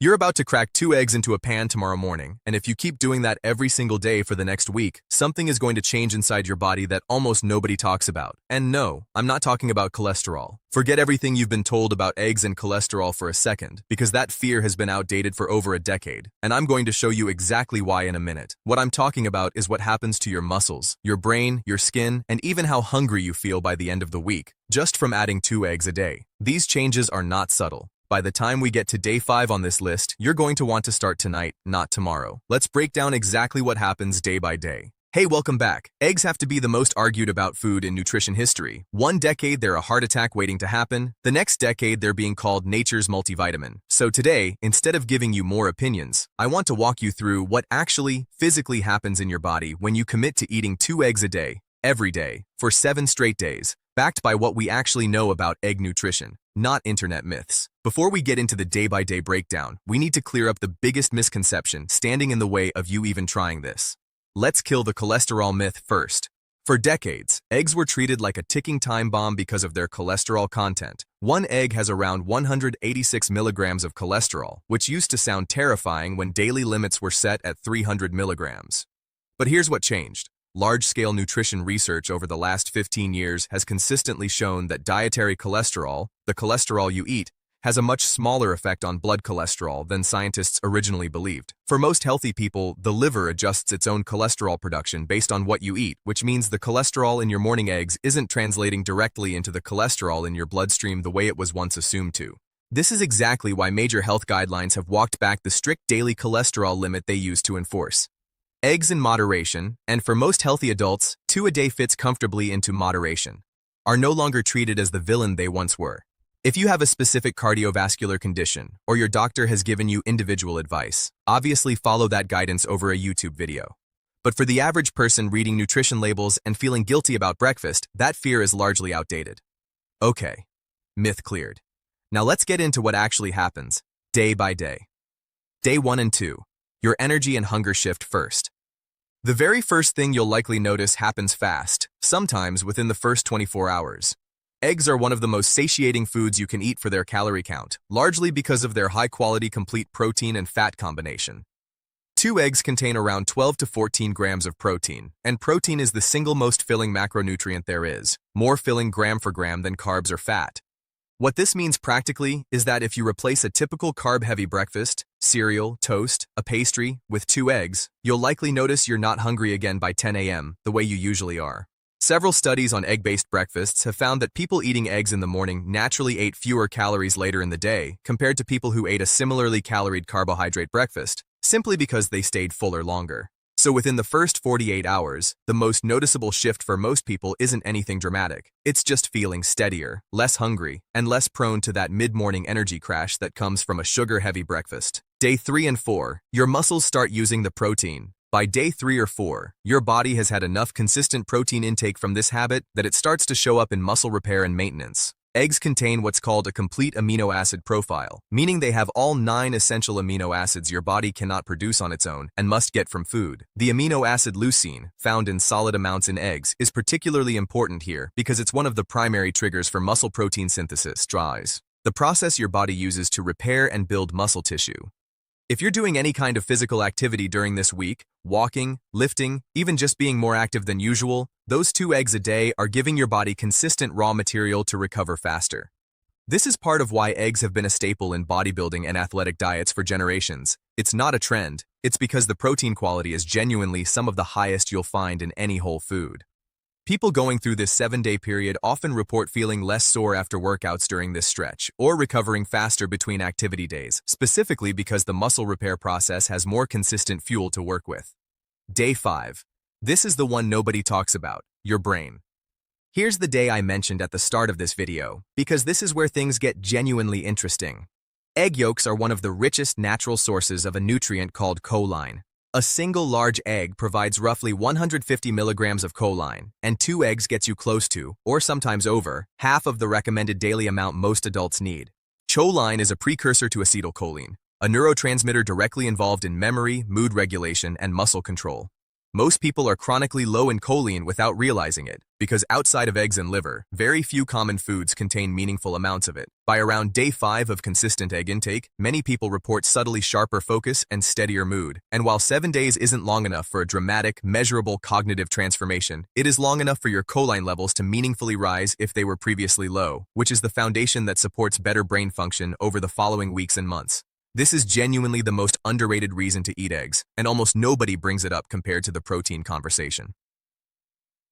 You're about to crack 2 eggs into a pan tomorrow morning, and if you keep doing that every single day for the next week, something is going to change inside your body that almost nobody talks about. And no, I'm not talking about cholesterol. Forget everything you've been told about eggs and cholesterol for a second, because that fear has been outdated for over a decade, and I'm going to show you exactly why in a minute. What I'm talking about is what happens to your muscles, your brain, your skin, and even how hungry you feel by the end of the week, just from adding 2 eggs a day. These changes are not subtle. By the time we get to day 5 on this list, you're going to want to start tonight, not tomorrow. Let's break down exactly what happens day by day. Hey, welcome back. Eggs have to be the most argued about food in nutrition history. One decade, they're a heart attack waiting to happen. The next decade, they're being called nature's multivitamin. So today, instead of giving you more opinions, I want to walk you through what actually, physically happens in your body when you commit to eating 2 eggs a day, every day, for 7 straight days, backed by what we actually know about egg nutrition, not internet myths. Before we get into the day-by-day breakdown, we need to clear up the biggest misconception standing in the way of you even trying this. Let's kill the cholesterol myth first. For decades, eggs were treated like a ticking time bomb because of their cholesterol content. One egg has around 186 milligrams of cholesterol, which used to sound terrifying when daily limits were set at 300 milligrams. But here's what changed. Large-scale nutrition research over the last 15 years has consistently shown that dietary cholesterol, the cholesterol you eat, has a much smaller effect on blood cholesterol than scientists originally believed. For most healthy people, the liver adjusts its own cholesterol production based on what you eat, which means the cholesterol in your morning eggs isn't translating directly into the cholesterol in your bloodstream the way it was once assumed to. This is exactly why major health guidelines have walked back the strict daily cholesterol limit they used to enforce. Eggs in moderation, and for most healthy adults, 2 a day fits comfortably into moderation, are no longer treated as the villain they once were. If you have a specific cardiovascular condition, or your doctor has given you individual advice, obviously follow that guidance over a YouTube video. But for the average person reading nutrition labels and feeling guilty about breakfast, that fear is largely outdated. Okay, myth cleared. Now let's get into what actually happens, day by day. Day 1 and 2. Your energy and hunger shift first. The very first thing you'll likely notice happens fast, sometimes within the first 24 hours. Eggs are one of the most satiating foods you can eat for their calorie count, largely because of their high-quality complete protein and fat combination. 2 eggs contain around 12 to 14 grams of protein, and protein is the single most filling macronutrient there is, more filling gram for gram than carbs or fat. What this means practically is that if you replace a typical carb-heavy breakfast, cereal, toast, a pastry, with 2 eggs, you'll likely notice you're not hungry again by 10 a.m., the way you usually are. Several studies on egg-based breakfasts have found that people eating eggs in the morning naturally ate fewer calories later in the day compared to people who ate a similarly caloried carbohydrate breakfast, simply because they stayed fuller longer. So within the first 48 hours, the most noticeable shift for most people isn't anything dramatic. It's just feeling steadier, less hungry, and less prone to that mid-morning energy crash that comes from a sugar-heavy breakfast. Day 3 and 4, your muscles start using the protein. By day 3 or 4, your body has had enough consistent protein intake from this habit that it starts to show up in muscle repair and maintenance. Eggs contain what's called a complete amino acid profile, meaning they have all 9 essential amino acids your body cannot produce on its own and must get from food. The amino acid leucine, found in solid amounts in eggs, is particularly important here because it's one of the primary triggers for muscle protein synthesis, DRYs, the process your body uses to repair and build muscle tissue. If you're doing any kind of physical activity during this week, walking, lifting, even just being more active than usual, those 2 eggs a day are giving your body consistent raw material to recover faster. This is part of why eggs have been a staple in bodybuilding and athletic diets for generations. It's not a trend, it's because the protein quality is genuinely some of the highest you'll find in any whole food. People going through this 7-day period often report feeling less sore after workouts during this stretch, or recovering faster between activity days, specifically because the muscle repair process has more consistent fuel to work with. Day 5. This is the one nobody talks about, your brain. Here's the day I mentioned at the start of this video, because this is where things get genuinely interesting. Egg yolks are one of the richest natural sources of a nutrient called choline. A single large egg provides roughly 150 milligrams of choline, and 2 eggs gets you close to, or sometimes over, half of the recommended daily amount most adults need. Choline is a precursor to acetylcholine, a neurotransmitter directly involved in memory, mood regulation, and muscle control. Most people are chronically low in choline without realizing it, because outside of eggs and liver, very few common foods contain meaningful amounts of it. By around day 5 of consistent egg intake, many people report subtly sharper focus and steadier mood. And while 7 days isn't long enough for a dramatic, measurable cognitive transformation, it is long enough for your choline levels to meaningfully rise if they were previously low, which is the foundation that supports better brain function over the following weeks and months. This is genuinely the most underrated reason to eat eggs, and almost nobody brings it up compared to the protein conversation.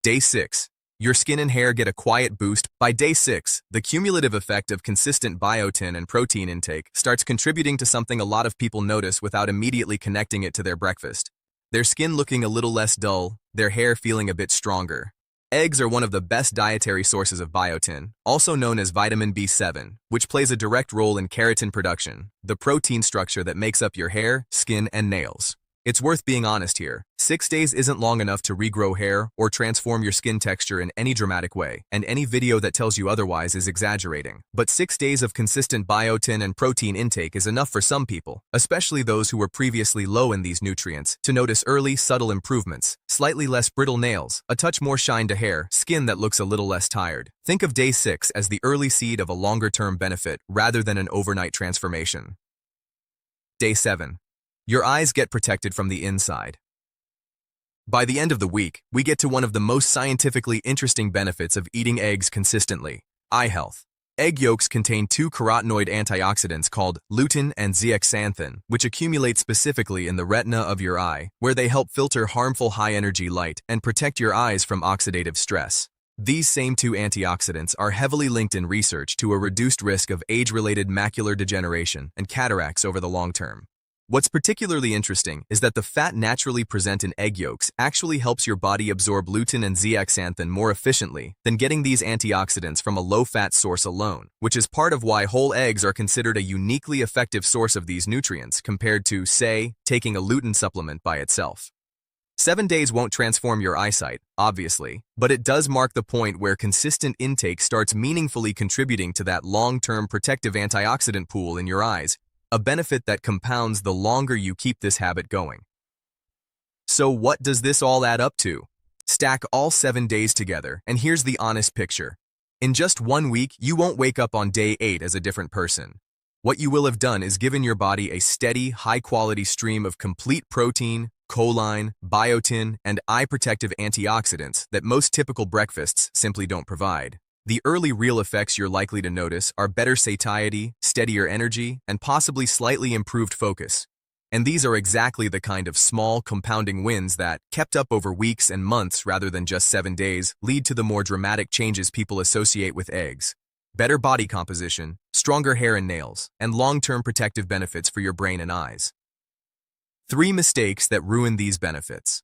Day 6. Your skin and hair get a quiet boost. By day 6, the cumulative effect of consistent biotin and protein intake starts contributing to something a lot of people notice without immediately connecting it to their breakfast. Their skin looking a little less dull, their hair feeling a bit stronger. Eggs are one of the best dietary sources of biotin, also known as vitamin B7, which plays a direct role in keratin production, the protein structure that makes up your hair, skin, and nails. It's worth being honest here. 6 days isn't long enough to regrow hair or transform your skin texture in any dramatic way, and any video that tells you otherwise is exaggerating. But 6 days of consistent biotin and protein intake is enough for some people, especially those who were previously low in these nutrients, to notice early, subtle improvements, slightly less brittle nails, a touch more shine to hair, skin that looks a little less tired. Think of day 6 as the early seed of a longer-term benefit rather than an overnight transformation. Day 7. Your eyes get protected from the inside. By the end of the week, we get to one of the most scientifically interesting benefits of eating eggs consistently: eye health. Egg yolks contain 2 carotenoid antioxidants called lutein and zeaxanthin, which accumulate specifically in the retina of your eye, where they help filter harmful high-energy light and protect your eyes from oxidative stress. These same 2 antioxidants are heavily linked in research to a reduced risk of age-related macular degeneration and cataracts over the long term. What's particularly interesting is that the fat naturally present in egg yolks actually helps your body absorb lutein and zeaxanthin more efficiently than getting these antioxidants from a low-fat source alone, which is part of why whole eggs are considered a uniquely effective source of these nutrients compared to, say, taking a lutein supplement by itself. 7 days won't transform your eyesight, obviously, but it does mark the point where consistent intake starts meaningfully contributing to that long-term protective antioxidant pool in your eyes, a benefit that compounds the longer you keep this habit going. So what does this all add up to? Stack all 7 days together, and here's the honest picture. In just 1 week, you won't wake up on day 8 as a different person. What you will have done is given your body a steady, high-quality stream of complete protein, choline, biotin, and eye-protective antioxidants that most typical breakfasts simply don't provide. The early real effects you're likely to notice are better satiety, steadier energy, and possibly slightly improved focus. And these are exactly the kind of small, compounding wins that, kept up over weeks and months rather than just 7 days, lead to the more dramatic changes people associate with eggs. Better body composition, stronger hair and nails, and long-term protective benefits for your brain and eyes. 3 mistakes that ruin these benefits.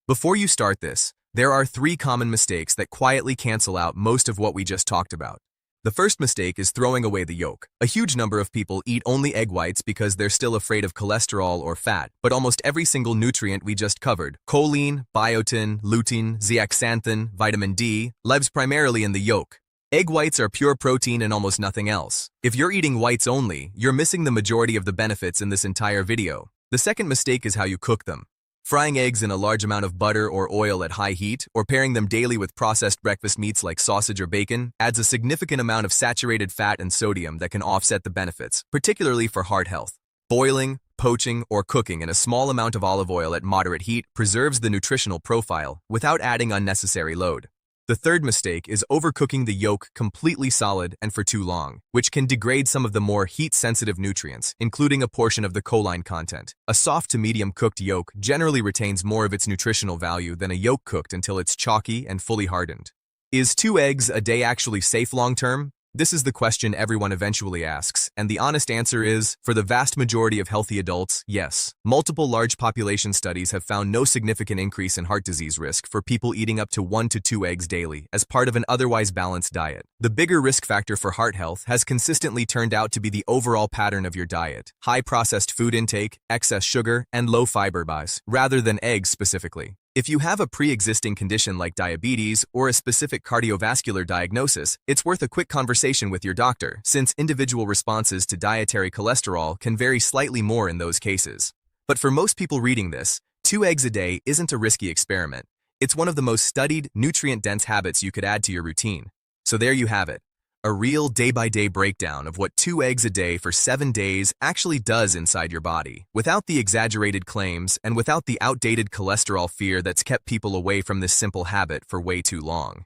Before you start this, there are 3 common mistakes that quietly cancel out most of what we just talked about. The first mistake is throwing away the yolk. A huge number of people eat only egg whites because they're still afraid of cholesterol or fat, but almost every single nutrient we just covered, choline, biotin, lutein, zeaxanthin, vitamin D, lives primarily in the yolk. Egg whites are pure protein and almost nothing else. If you're eating whites only, you're missing the majority of the benefits in this entire video. The second mistake is how you cook them. Frying eggs in a large amount of butter or oil at high heat, or pairing them daily with processed breakfast meats like sausage or bacon, adds a significant amount of saturated fat and sodium that can offset the benefits, particularly for heart health. Boiling, poaching, or cooking in a small amount of olive oil at moderate heat preserves the nutritional profile without adding unnecessary load. The third mistake is overcooking the yolk completely solid and for too long, which can degrade some of the more heat-sensitive nutrients, including a portion of the choline content. A soft to medium-cooked yolk generally retains more of its nutritional value than a yolk cooked until it's chalky and fully hardened. Is 2 eggs a day actually safe long-term? This is the question everyone eventually asks, and the honest answer is, for the vast majority of healthy adults, yes. Multiple large population studies have found no significant increase in heart disease risk for people eating up to 1 to 2 eggs daily as part of an otherwise balanced diet. The bigger risk factor for heart health has consistently turned out to be the overall pattern of your diet: high processed food intake, excess sugar, and low fiber buys, rather than eggs specifically. If you have a pre-existing condition like diabetes or a specific cardiovascular diagnosis, it's worth a quick conversation with your doctor, since individual responses to dietary cholesterol can vary slightly more in those cases. But for most people reading this, 2 eggs a day isn't a risky experiment. It's one of the most studied, nutrient-dense habits you could add to your routine. So there you have it, a real day-by-day breakdown of what 2 eggs a day for 7 days actually does inside your body, without the exaggerated claims and without the outdated cholesterol fear that's kept people away from this simple habit for way too long.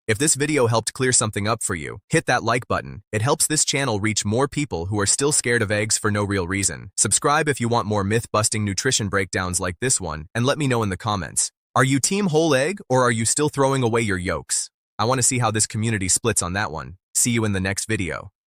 If this video helped clear something up for you, hit that like button. It helps this channel reach more people who are still scared of eggs for no real reason. Subscribe if you want more myth-busting nutrition breakdowns like this one, and let me know in the comments. Are you team whole egg, or are you still throwing away your yolks? I want to see how this community splits on that one. See you in the next video.